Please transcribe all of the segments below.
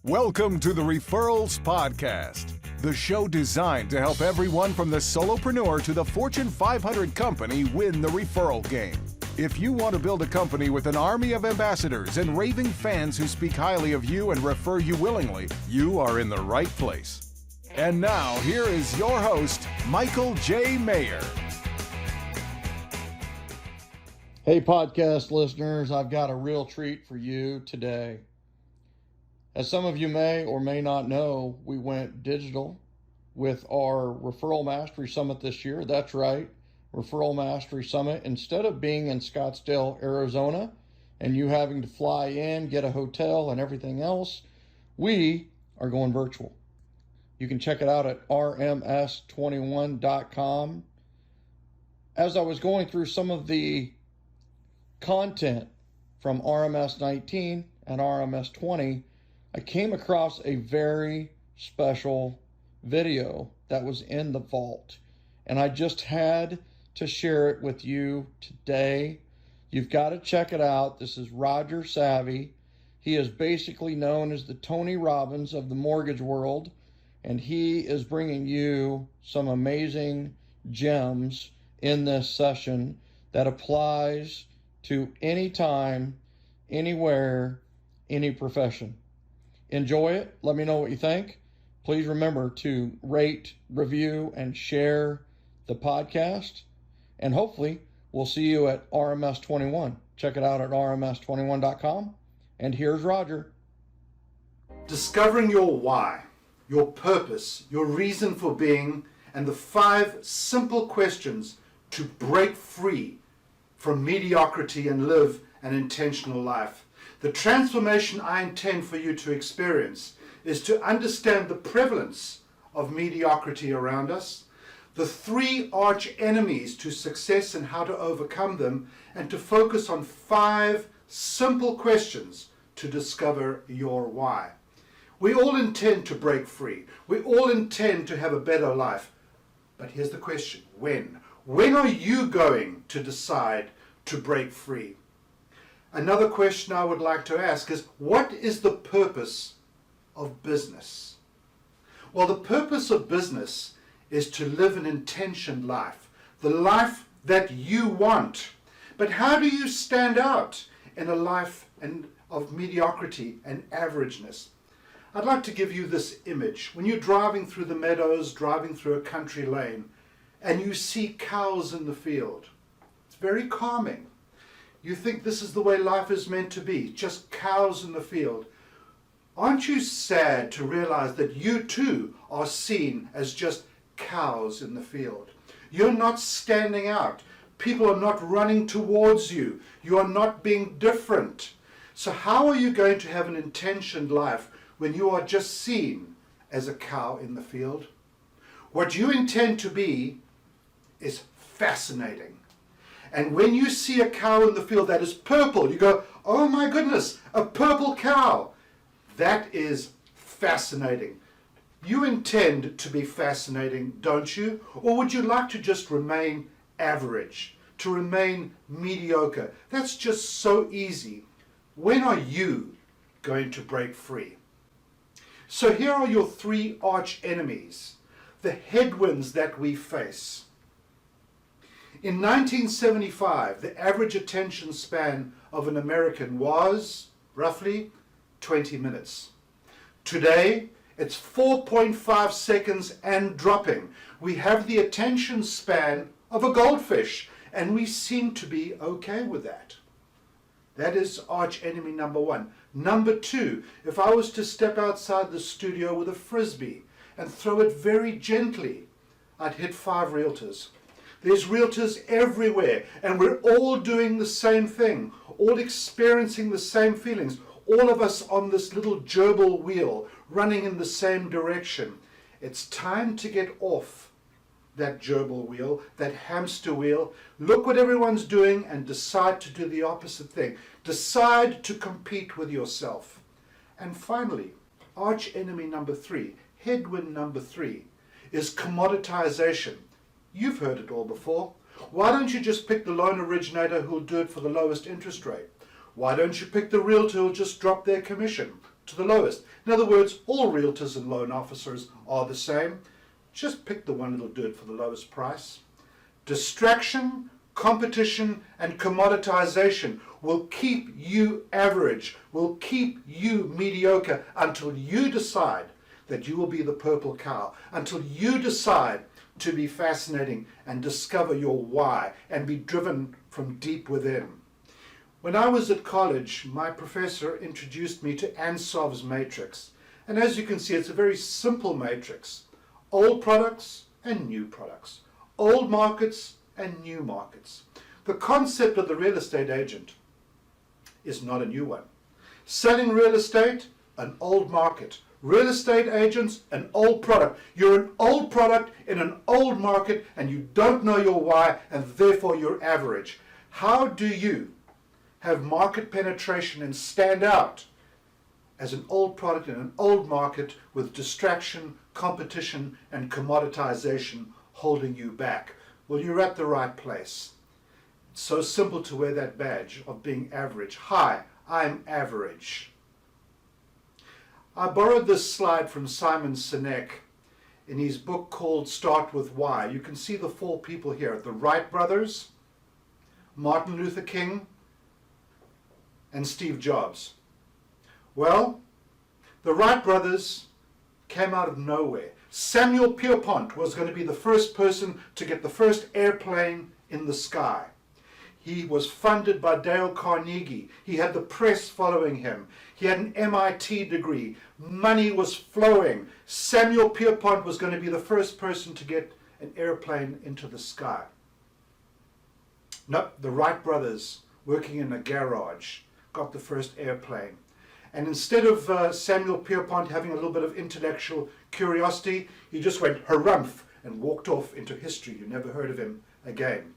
Welcome to the Referrals Podcast, the show designed to help everyone from the solopreneur to the Fortune 500 company win the referral game. If you want to build a company with an army of ambassadors and raving fans who speak highly of you and refer you willingly, you are in the right place. And now, here is your host, Michael J. Maher. Hey, podcast listeners, I've got a real treat for you today. As some of you may or may not know, we went digital with our Referral Mastery Summit this year. That's right, Referral Mastery Summit. Instead of being in Scottsdale, Arizona, and you having to fly in, get a hotel, and everything else, we are going virtual. You can check it out at rms21.com. As I was going through some of the content from RMS 19 and RMS 20, I came across a very special video that was in the vault, and I just had to share it with you today. You've got to check it out. This is Roger Savy. He is basically known as the Tony Robbins of the mortgage world, and he is bringing you some amazing gems in this session that applies to any time, anywhere, any profession. Enjoy it. Let me know what you think. Please remember to rate, review, and share the podcast. And hopefully we'll see you at RMS 21. Check it out at rms21.com. And here's Roger. Discovering your why, your purpose, your reason for being, and the 5 simple questions to break free from mediocrity and live an intentional life. The transformation I intend for you to experience is to understand the prevalence of mediocrity around us, the 3 arch enemies to success and how to overcome them, and to focus on 5 simple questions to discover your why. We all intend to break free. We all intend to have a better life. But here's the question: when? When are you going to decide to break free? Another question I would like to ask is, what is the purpose of business? Well, the purpose of business is to live an intentioned life, the life that you want. But how do you stand out in a life of mediocrity and averageness? I'd like to give you this image. When you're driving through the meadows, driving through a country lane, and you see cows in the field, it's very calming. You think this is the way life is meant to be, just cows in the field. Aren't you sad to realize that you too are seen as just cows in the field? You're not standing out. People are not running towards you. You are not being different. So how are you going to have an intentioned life when you are just seen as a cow in the field? What you intend to be is fascinating. And when you see a cow in the field that is purple, you go, oh my goodness, a purple cow. That is fascinating. You intend to be fascinating, don't you? Or would you like to just remain average, to remain mediocre? That's just so easy. When are you going to break free? So here are your 3 arch enemies, the headwinds that we face. In 1975, the average attention span of an American was roughly 20 minutes. Today, it's 4.5 seconds and dropping. We have the attention span of a goldfish, and we seem to be okay with that. That is arch enemy number 1. Number 2, if I was to step outside the studio with a frisbee and throw it very gently, I'd hit 5 realtors. There's realtors everywhere, and we're all doing the same thing, all experiencing the same feelings, all of us on this little gerbil wheel, running in the same direction. It's time to get off that gerbil wheel, that hamster wheel. Look what everyone's doing and decide to do the opposite thing. Decide to compete with yourself. And finally, arch enemy number 3, headwind number 3, is commoditization. You've heard it all before. Why don't you just pick the loan originator who'll do it for the lowest interest rate? Why don't you pick the realtor who'll just drop their commission? to the lowest. In other words, all realtors and loan officers are the same. Just pick the one that'll do it for the lowest price. Distraction, competition, and commoditization will keep you average, will keep you mediocre until you decide that you will be the purple cow, until you decide to be fascinating and discover your why and be driven from deep within. When I was at college, my professor introduced me to Ansoff's Matrix. And as you can see, it's a very simple matrix. Old products and new products. Old markets and new markets. The concept of the real estate agent is not a new one. Selling real estate, an old market. Real estate agents, an old product. You're an old product in an old market and you don't know your why and therefore you're average. How do you have market penetration and stand out as an old product in an old market with distraction, competition, and commoditization holding you back? Well, you're at the right place. It's so simple to wear that badge of being average. Hi, I'm average. I borrowed this slide from Simon Sinek in his book called Start With Why. You can see the four people here, the Wright brothers, Martin Luther King, and Steve Jobs. Well, the Wright brothers came out of nowhere. Samuel Pierpont was going to be the first person to get the first airplane in the sky. He was funded by Dale Carnegie. He had the press following him. He had an MIT degree. Money was flowing. Samuel Pierpont was going to be the first person to get an airplane into the sky. Nope, the Wright brothers, working in a garage, got the first airplane. And instead of Samuel Pierpont having a little bit of intellectual curiosity, he just went harumph and walked off into history. You never heard of him again.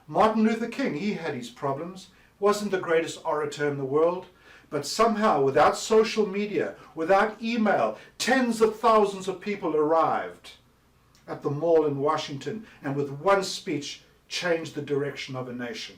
Martin Luther King, he had his problems, wasn't the greatest orator in the world, but somehow without social media, without email, tens of thousands of people arrived at the mall in Washington and with one speech changed the direction of a nation.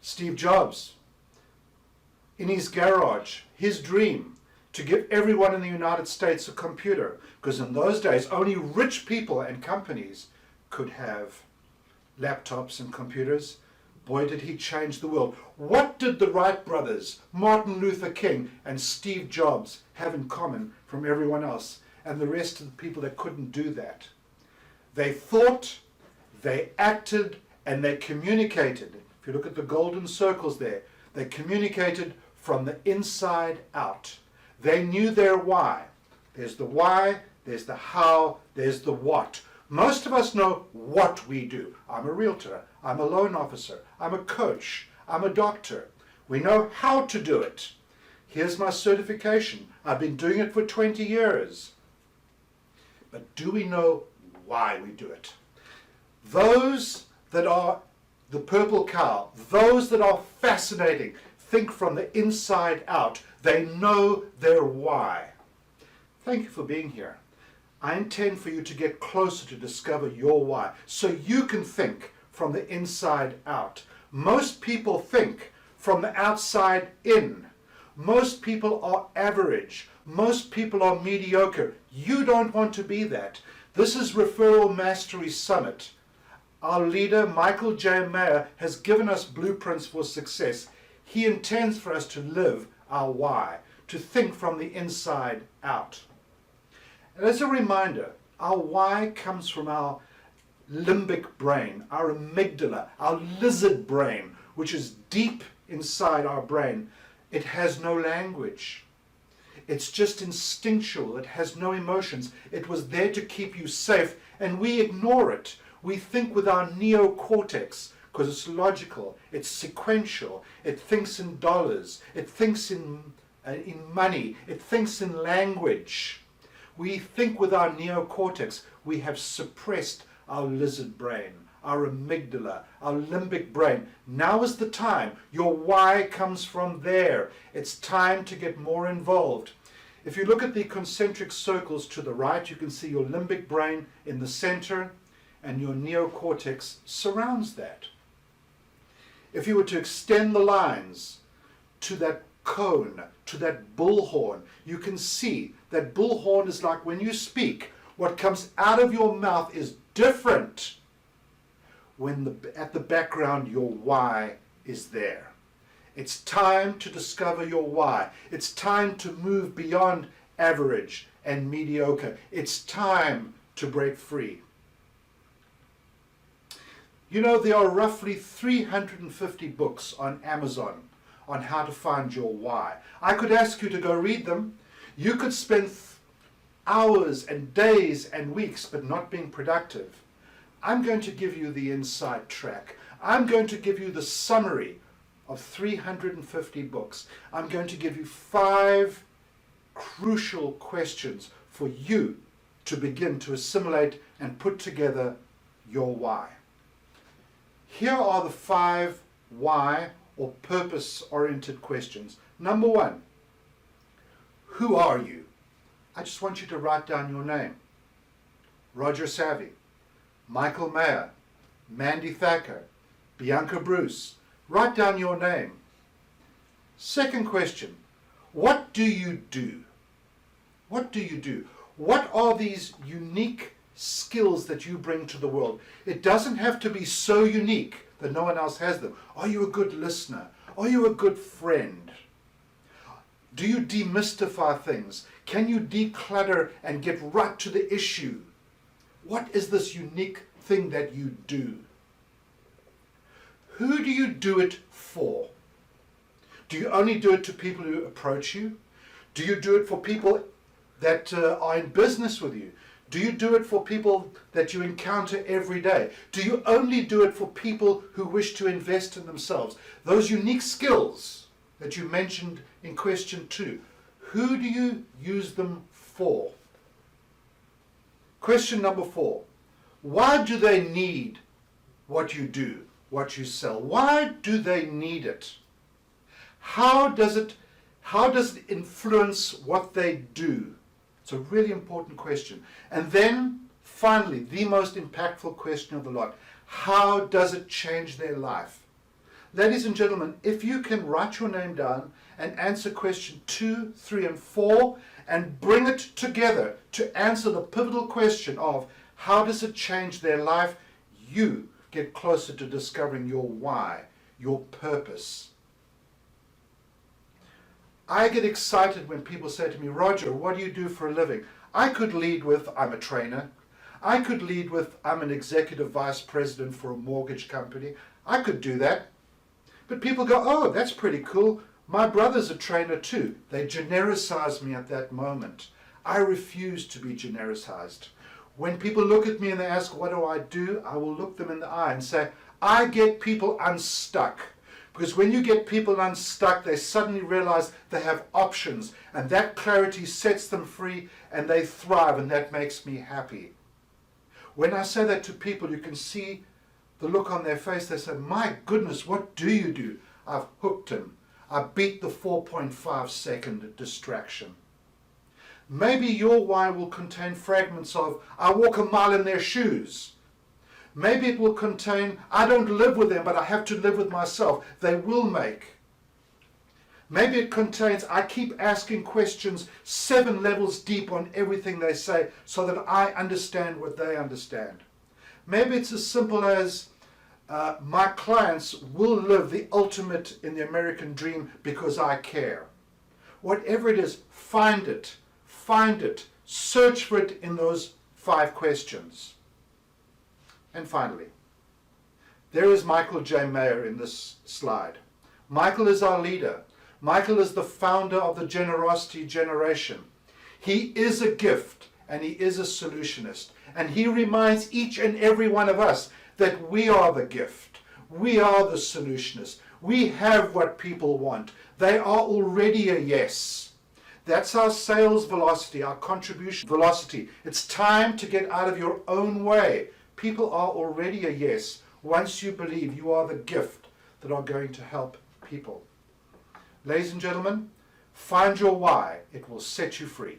Steve Jobs, in his garage, his dream to give everyone in the United States a computer, because in those days only rich people and companies could have laptops and computers. Boy, did he change the world. What did the Wright brothers, Martin Luther King and Steve Jobs have in common from everyone else and the rest of the people that couldn't do that? They thought, they acted, and they communicated. If you look at the golden circles there, they communicated from the inside out. They knew their why. There's the why, there's the how, there's the what. Most of us know what we do. I'm a realtor, I'm a loan officer, I'm a coach, I'm a doctor. We know how to do it. Here's my certification. I've been doing it for 20 years. But do we know why we do it? Those that are the purple cow, those that are fascinating, think from the inside out. They know their why. Thank you for being here. I intend for you to get closer to discover your why, so you can think from the inside out. Most people think from the outside in. Most people are average. Most people are mediocre. You don't want to be that. This is Referral Mastery Summit. Our leader, Michael J. Maher, has given us blueprints for success. He intends for us to live our why, to think from the inside out. And as a reminder, our why comes from our limbic brain, our amygdala, our lizard brain, which is deep inside our brain. It has no language. It's just instinctual. It has no emotions. It was there to keep you safe, and we ignore it. We think with our neocortex because it's logical, it's sequential, it thinks in dollars, it thinks in money, it thinks in language. We think with our neocortex. We have suppressed our lizard brain, our amygdala, our limbic brain. Now is the time. Your why comes from there. It's time to get more involved. If you look at the concentric circles to the right, you can see your limbic brain in the center, and your neocortex surrounds that. If you were to extend the lines to that cone to that bullhorn. You can see that bullhorn is like when you speak, what comes out of your mouth is different when at the background your why is there. It's time to discover your why. It's time to move beyond average and mediocre. It's time to break free. You know, there are roughly 350 books on Amazon on how to find your why. I could ask you to go read them. You could spend hours and days and weeks but not being productive. I'm going to give you the inside track. I'm going to give you the summary of 350 books. I'm going to give you 5 crucial questions for you to begin to assimilate and put together your why. Here are the 5 why or purpose-oriented questions. Number 1, who are you? I just want you to write down your name. Roger Savy, Michael Maher, Mandy Thacker, Bianca Bruce. Write down your name. Second question, what do you do? What do you do? What are these unique skills that you bring to the world? It doesn't have to be so unique that no one else has them. Are you a good listener? Are you a good friend? Do you demystify things? Can you declutter and get right to the issue? What is this unique thing that you do? Who do you do it for? Do you only do it to people who approach you? Do you do it for people that are in business with you? Do you do it for people that you encounter every day? Do you only do it for people who wish to invest in themselves? Those unique skills that you mentioned in question 2, who do you use them for? Question number 4, why do they need what you do, what you sell? Why do they need it? How does it influence what they do? It's a really important question. And then, finally, the most impactful question of the lot, how does it change their life? Ladies and gentlemen, if you can write your name down and answer question 2, 3, and 4, and bring it together to answer the pivotal question of how does it change their life, you get closer to discovering your why, your purpose. I get excited when people say to me, Roger, what do you do for a living? I could lead with, I'm a trainer. I could lead with, I'm an executive vice president for a mortgage company. I could do that. But people go, oh, that's pretty cool. My brother's a trainer too. They genericize me at that moment. I refuse to be genericized. When people look at me and they ask, what do? I will look them in the eye and say, I get people unstuck. Because when you get people unstuck, they suddenly realize they have options, and that clarity sets them free and they thrive, and that makes me happy. When I say that to people, you can see the look on their face. They say, my goodness, what do you do? I've hooked him. I beat the 4.5 second distraction. Maybe your why will contain fragments of, I walk a mile in their shoes. Maybe it will contain, I don't live with them, but I have to live with myself. They will make. Maybe it contains, I keep asking questions 7 levels deep on everything they say so that I understand what they understand. Maybe it's as simple as, my clients will live the ultimate in the American dream because I care. Whatever it is, find it, search for it in those 5 questions. And finally, there is Michael J. Maher in this slide. Michael is our leader. Michael is the founder of the Generosity Generation. He is a gift and he is a solutionist. And he reminds each and every one of us that we are the gift. We are the solutionist. We have what people want. They are already a yes. That's our sales velocity, our contribution velocity. It's time to get out of your own way. People are already a yes once you believe you are the gift that are going to help people. Ladies and gentlemen, find your why. It will set you free.